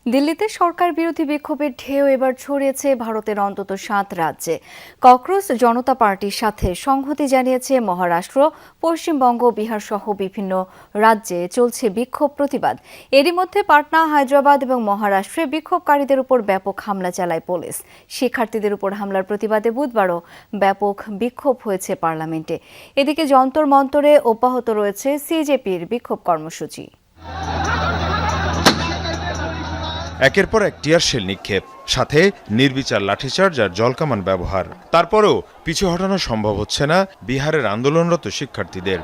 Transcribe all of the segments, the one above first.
দিল্লিতে সরকার বিরোধী বিক্ষোভের ঢেউ এবার ছড়িয়েছে ভারতের অন্তত 7 রাজ্যে। ককরোচ জনতা পার্টির সাথে সংহতি জানিয়েছে মহারাষ্ট্র, পশ্চিমবঙ্গ, বিহার সহ বিভিন্ন রাজ্যে চলছে বিক্ষোভ প্রতিবাদ। এরই মধ্যে পাটনা, হায়দ্রাবাদ এবং মহারাষ্ট্রে বিক্ষোভকারীদের উপর ব্যাপক হামলা চালায় পুলিশ। শিক্ষার্থীদের উপর হামলার প্রতিবাদে বুধবারও ব্যাপক বিক্ষোভ হয়েছে পার্লামেন্টে। এদিকে যন্তর মন্তরে অব্যাহত রয়েছে সিজেপির বিক্ষোভ কর্মসূচি। একের পর এক টিয়ার শেল নিক্ষেপ, সাথে নির্বিচার লাঠিচার্জ আর জলকামান ব্যবহার। তারপরও পিছু হটানো সম্ভব হচ্ছে না বিহারের আন্দোলনরত শিক্ষার্থীদের।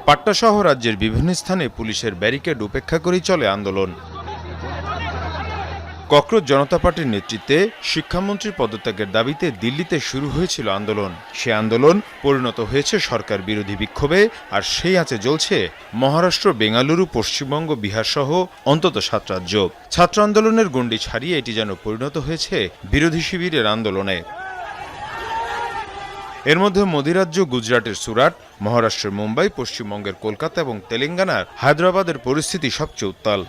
পাটনা সহ রাজ্যের বিভিন্ন স্থানে পুলিশের ব্যারিকেড উপেক্ষা করেই চলে আন্দোলন। ককরোচ জনতা পার্টির নেতৃত্বে শিক্ষামন্ত্রীর পদত্যাগের দাবিতে দিল্লিতে শুরু হয়েছিল আন্দোলন। সে আন্দোলন পরিণত হয়েছে সরকার বিরোধী বিক্ষোভে, আর সেই আঁচে জ্বলছে মহারাষ্ট্র, বেঙ্গালুরু, পশ্চিমবঙ্গ, বিহার সহ অন্তত 7 রাজ্য। ছাত্র আন্দোলনের গণ্ডি ছাড়িয়ে এটি যেন পরিণত হয়েছে বিরোধী শিবিরের আন্দোলনে। এর মধ্যে মোদিরাজ্য গুজরাটের সুরাট, মহারাষ্ট্রের মুম্বাই, পশ্চিমবঙ্গের কলকাতা এবং তেলেঙ্গানার হায়দ্রাবাদের পরিস্থিতি সবচেয়ে উত্তাল।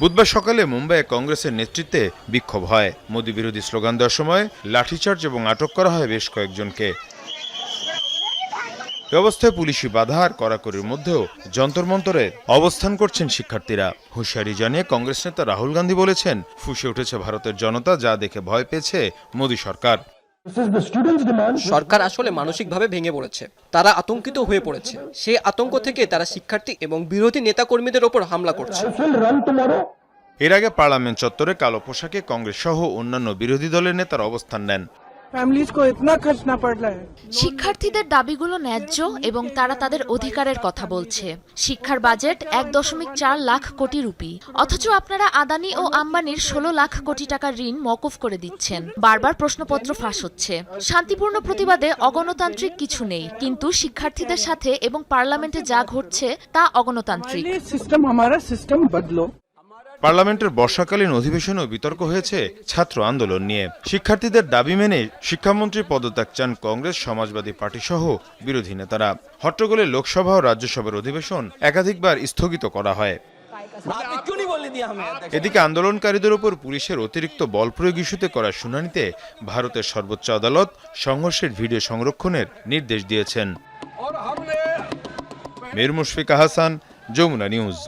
বুধবার সকালে মুম্বাইয়ে কংগ্রেসের নেতৃত্বে বিক্ষোভ হয়। মোদি বিরোধী স্লোগান দেওয়ার সময় লাঠিচার্জ এবং আটক করা হয় বেশ কয়েকজনকে। এ অবস্থায় পুলিশি বাধা আর কড়াকড়ির মধ্যেও যন্তর মন্তরে অবস্থান করছেন শিক্ষার্থীরা। হুঁশিয়ারি জানিয়ে কংগ্রেস নেতা রাহুল গান্ধী বলেছেন, ফুঁসে উঠেছে ভারতের জনতা, যা দেখে ভয় পেয়েছে মোদি সরকার। সরকার আসলে মানসিকভাবে ভেঙে পড়েছে, তারা আতঙ্কিত হয়ে পড়েছে। সেই আতঙ্ক থেকে তারা শিক্ষার্থী এবং বিরোধী নেতাকর্মীদের ওপর হামলা করছে। এর আগে পার্লামেন্ট চত্বরে কালো পোশাকে কংগ্রেস সহ অন্যান্য বিরোধী দলের নেতারা অবস্থান নেন। শিক্ষার্থীদের দাবিগুলো ন্যায্য এবং তারা তাদের অধিকারের কথা বলছে। শিক্ষার বাজেট 1.4 লাখ কোটি রুপি, অথচ আপনারা আদানি ও আম্বানির 16 লাখ কোটি টাকার ঋণ মওকুফ করে দিচ্ছেন। বারবার প্রশ্নপত্র ফাঁস হচ্ছে। শান্তিপূর্ণ প্রতিবাদে অগণতান্ত্রিক কিছু নেই, কিন্তু শিক্ষার্থীদের সাথে এবং পার্লামেন্টে যা ঘটছে তা অগণতান্ত্রিক। পার্লামেন্টের বর্ষাকালীন অধিবেশনেও বিতর্ক হয়েছে ছাত্র আন্দোলন নিয়ে। শিক্ষার্থীদের দাবি মেনে শিক্ষামন্ত্রী পদত্যাগ চান কংগ্রেস, সমাজবাদী পার্টি সহ বিরোধী নেতারা। হট্টগোলে লোকসভা ও রাজ্যসভার অধিবেশন একাধিকবার স্থগিত করা হয়। এদিকে আন্দোলনকারীদের উপর পুলিশের অতিরিক্ত বল প্রয়োগ ইস্যুতে করা শুনানিতে ভারতের সর্বোচ্চ আদালত সংঘর্ষের ভিডিও সংরক্ষণের নির্দেশ দিয়েছেন। মীর মুশফিক হাসান, যমুনা নিউজ।